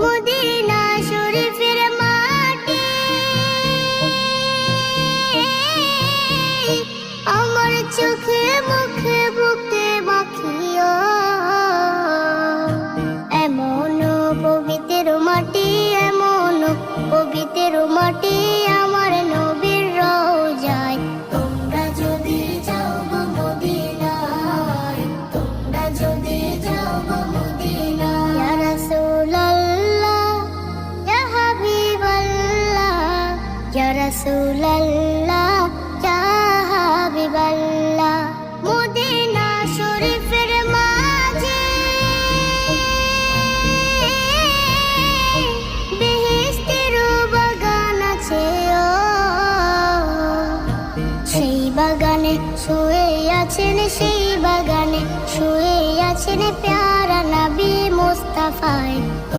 Medina শরীফের মাটি আমার চোখে মুখে বুকে মাখিও। এমন পবিত্র মাটি, এমন পবিত্র মাটি আমার নবীর রওজায়। তোমরা যদি যাও গো মদিনায়, তোমরা যদি যাও গো মদিনায়। ইয়া রাসূলুল্লাহ, ইয়া হাবিবাল্লাহ, ইয়া রাসূলুল্লাহ, ইয়া হাবিবাল্লাহ। মদিনা শরীফের মাঝে বেহেশতের বাগান আছে ও। সেই বাগানে শুয়ে আছেন, সেই বাগানে শুয়ে আছেন প্যারা নবী মুস্তাফায়।